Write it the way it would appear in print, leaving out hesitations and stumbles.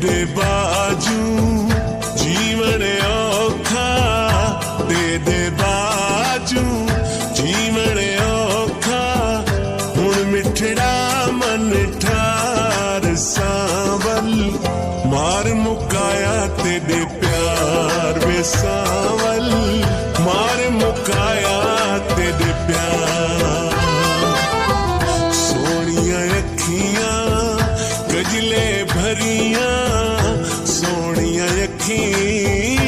दे बाजू जीवन औखा, दे बाजू जीवन औखा, हुण मिठड़ा मन ठार सांवल, मार मुकाया तेरे प्यार वे सांवल, मार मुकाया तेरे प्यार। सोनिया अखियां गजले भरियां, सोनिया अखियां